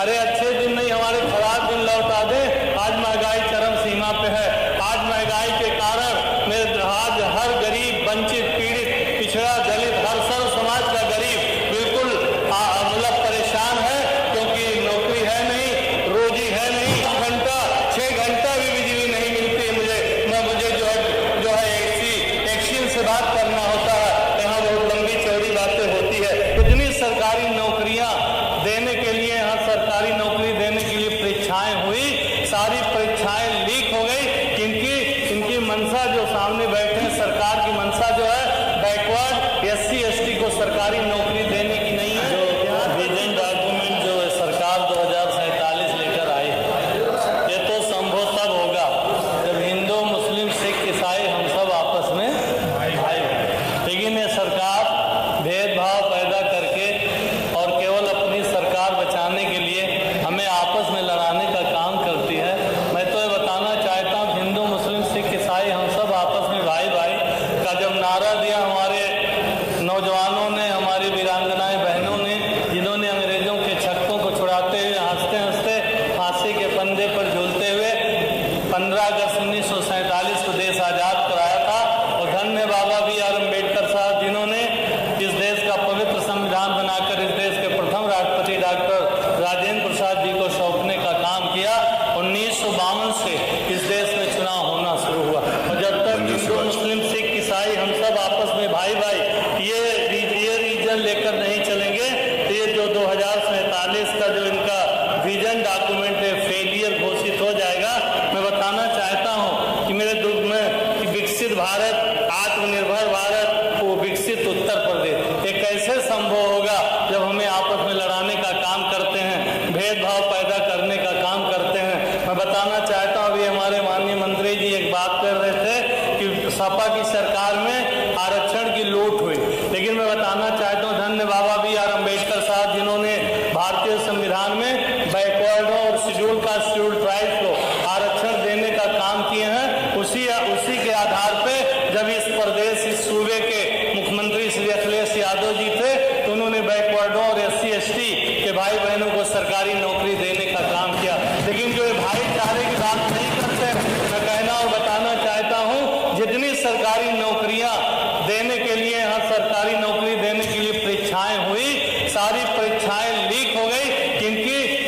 अरे अच्छे दिन नहीं, हमारे खराब दिन लौटा दे। आज महंगाई चरम सीमा पे है। आज महंगाई के कारण मेरे आज हर गरीब, वंचित, पीड़ित, पिछड़ा, दलित, हर सर्व समाज का गरीब बिल्कुल मतलब परेशान है, क्योंकि नौकरी है नहीं, रोजी है नहीं। 6 घंटा भी बिजली नहीं मिलती है मुझे जो है एक्शन से बात करना होता है। यहाँ बहुत लंबी चौड़ी बातें होती है। इतनी सरकारी नौकरियां देने के लिए, यहाँ सरकारी नौकरी देने के लिए परीक्षाएं हुई, सारी परीक्षाएं लीक हो गई। इनकी मंशा जो सामने बैठे हैं, सरकार की मंशा जो है बैकवर्ड SC ST को सरकारी नौकरी देने की नहीं है। विजन डॉक्यूमेंट जो है सरकार 2047 लेकर आई है, ये तो संभव तब होगा जब हिंदू, मुस्लिम, सिख, ईसाई हम सब आपस में भाई। लेकिन ये सरकार भेदभाव पैदा करके और केवल अपनी सरकार बचाने के लिए हमें आपस में लड़ाने का काम करती है। मैं तो ये बताना चाहता हूँ, हिंदू, मुस्लिम, सिख, ईसाई हम सब आपस में भाई भाई का जब नारा दिया हमारे नौजवानों ने, हमारी वीरांगनाएं बहनों ने, जिन्होंने अंग्रेजों के छक्कों को छुड़ाते हुए हंसते हंसते फांसी के फंदे पर झूलते हुए 15 अगस्त 1947 को देश आज़ाद कराया था। और धन्य बाबा B.R. अम्बेडकर साहब, जिन्होंने इस देश का पवित्र संविधान बनाकर इस देश के प्रथम राष्ट्रपति डॉक्टर राजेंद्र प्रसाद जी को सौंपने का काम किया। 1952 से इस देश में चुनाव होना शुरू हुआ। और जब तक हिंदू, मुस्लिम, सिख, ईसाई हम सब आपस में भाई भाई ये रीजन लेकर नहीं चलेंगे, तो ये जो 2047 का जो इनका विजन डॉक्यूमेंट है, फेलियर घोषित हो जाएगा। मैं बताना चाहता हूँ कि मेरे दुख में कि विकसित भारत, आत्मनिर्भर भारत, वो विकसित उत्तर प्रदेश, ये कैसे संभव होगा जब हमें आपस में लड़ाने का काम करते हैं, भेदभाव पैदा करने का काम करते हैं। मैं बताना चाहता हूँ, अभी हमारे माननीय मंत्री जी एक बात कर रहे थे कि सपा की सरकार में आरक्षण की लूट हुई। लेकिन मैं बताना चाहता हूँ, धन्य बाबा B.R. अम्बेडकर साहब, जिन्होंने भारतीय संविधान में बैकवर्डों और शेड्यूल कास्ट, शेड्यूल ट्राइब्स को आरक्षण देने का काम किए हैं, उसी के आधार पे जब इस प्रदेश, इस सूबे के मुख्यमंत्री श्री अखिलेश यादव जी थे, तो उन्होंने बैकवर्डों और SC ST के भाई बहनों को सरकारी नौकरी देने का काम किया। लेकिन जो भाईचारे की बात नहीं करते, मैं कहना और बताना चाहता हूँ, जितनी सरकारी नौकरियां देने के लिए, यहाँ सरकारी नौकरी देने के लिए परीक्षाएं हुई, सारी परीक्षाएं लीक हो गई।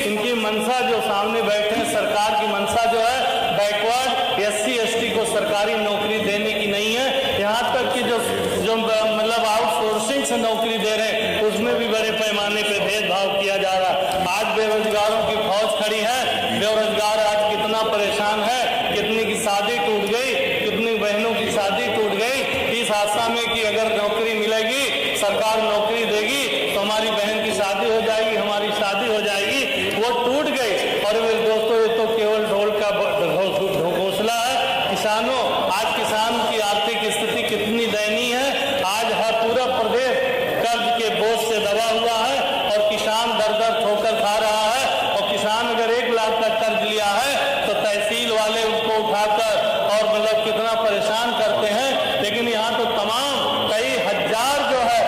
इनकी मंशा जो सामने बैठे हैं, सरकार की मंशा जो है बैकवर्ड SC ST को सरकारी नौकरी देने की नहीं है। यहाँ तक कि जो मतलब आउटसोर्सिंग से नौकरी दे रहे हैं, उसमें भी बड़े पैमाने पे भेदभाव किया जा रहा है। आज बेरोजगारों की फौज खड़ी है। बेरोजगार आज कितना परेशान है, कितनी की शादी टूट गई, कितनी बहनों की शादी टूट गई, इस आशा में कि अगर नौकरी मिलेगी, सरकार नौकरी देगी तो हमारी बहन की शादी हो जाएगी, हमारी शादी हो जाएगी, वो टूट गई। और मेरे दोस्तों, ये तो केवल ढोल का घोंसला है। किसानों, आज किसान की आर्थिक स्थिति कितनी दयनीय है। आज हर पूरा प्रदेश कर्ज के बोझ से दबा हुआ है और किसान दर दर ठोकर खा रहा है। और किसान अगर 1 लाख का कर्ज लिया है तो तहसील वाले उसको उठाकर और मतलब कितना परेशान करते हैं। लेकिन यहाँ तो तमाम कई हजार जो है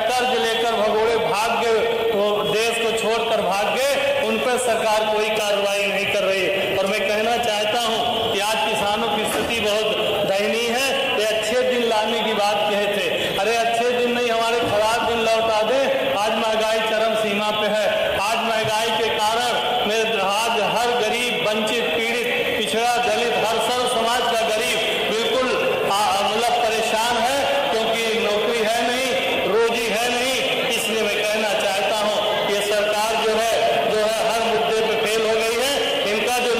कर्ज लेकर भगोड़े भाग गए, तो देश को छोड़कर भाग गए, उन पर सरकार कोई कार्रवाई नहीं कर रही है। और मैं कहना चाहता हूँ कि आज किसानों की स्थिति बहुत दयनीय है। ये अच्छे दिन लाने की बात कहे थे, अरे अच्छे दिन नहीं, हमारे खराब दिन लौटा दे। आज महंगाई चरम सीमा पे है। आज महंगाई के कारण मेरे आज हर गरीब, वंचित, पीड़ित, पिछड़ा, दलित, हर सर्व समाज का गरीब बिल्कुल मतलब परेशान है, क्योंकि नौकरी है नहीं, रोजी है नहीं। इसलिए मैं कहना चाहता हूँ, ये सरकार जो है हर मुद्दे पे फेल हो गई है। इनका जो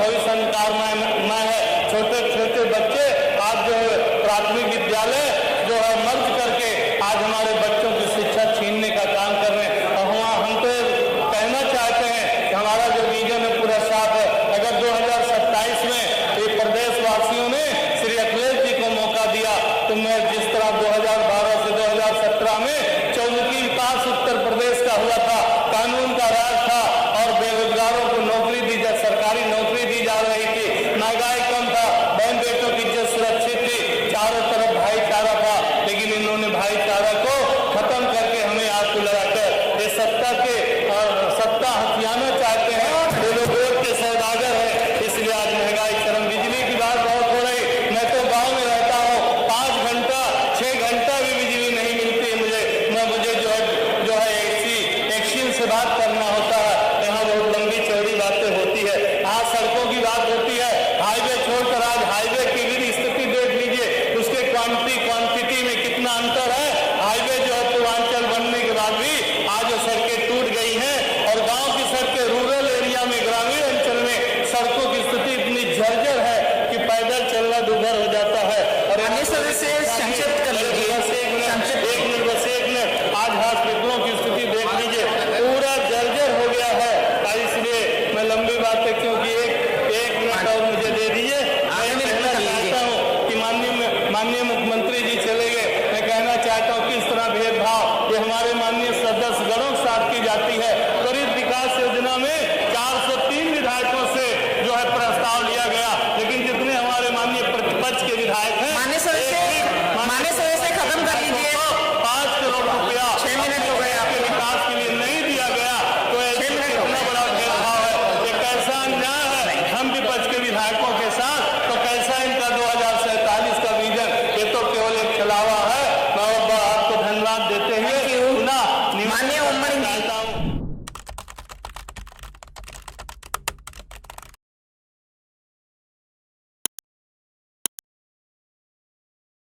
भविष्य अंधकारमय है। छोटे छोटे बच्चे आज जो है प्राथमिक विद्यालय जो है मर्ज करके आज हमारे बच्चों की शिक्षा छीनने का काम कर रहे हैं। और हम तो कहना चाहते हैं कि हमारा जो विजन है पूरा साफ है। अगर 2027 में ये प्रदेशवासियों ने श्री अखिलेश जी को मौका दिया तो मैं जिस तरह 2012 से 2017 में चौमुखी विकास उत्तर प्रदेश का हुआ था, कानून का राज था और बेरोजगारों को नौकरी दी जा सरकारी नौकरी दी जा रही थी, महंगाई कम था, बहन बेटों की इज्जत सुरक्षित थी, चारों तरफ भाईचारा था। लेकिन इन्होंने भाईचारा को खत्म करके हमें आग को लगाकर ये सत्ता हथियाना चाहते हैं। ये लोग वोट के सौदागर है, इसलिए आज महंगाई चरम। बिजली की बात बहुत हो रही। मैं तो गांव में रहता हूँ, 5 घंटा 6 घंटा भी बिजली नहीं मिलती है मुझे जो है एक्शन से बात करना होता है। यहाँ बहुत लंबी चौड़ी बातें होती है। यहाँ सड़कों की बात होती है, हाईवे छोड़कर आज हाईवे की भी स्थिति देख लीजिए, उसके क्वांटिटी में कितना अंतर है। हाईवे जो है पूर्वांचल बनने के बाद भी आज जो सड़कें टूट गई हैं और गांव की सड़कें रूरल एरिया में ग्रामीण अंचल में सड़कों की स्थिति इतनी जर्जर है कि पैदल चलना दुभर हो जाता है। और संक्षिप्त कर लीजिए, एक मिनट आज हॉस्पिटलों की स्थिति देख लीजिए, पूरा जर्जर हो गया है। इसलिए मैं लंबी बातें क्योंकि एक मिनट और मुझे दे दीजिए। मैं कहना चाहता हूँ कि माननीय मुख्यमंत्री जी चले गए, मैं कहना चाहता हूँ किस तरह भेदभाव ये हमारे माननीय सदस्यगणों के साथ की जाती है। त्वरित विकास योजना में 403 विधायकों से जो है प्रस्ताव लिया गया, लेकिन जितने हमारे माननीय प्रतिपक्ष के विधायक हैं माननीय सदस्य खत्म कर लीजिए। 5 करोड़ रुपया 6 मिनट हो गए आपके विकास के लिए नहीं दिया गया, तो ऐसे कितना बड़ा भेदभाव है, ये कैसा अन्याय है हम विपक्ष के विधायकों के साथ।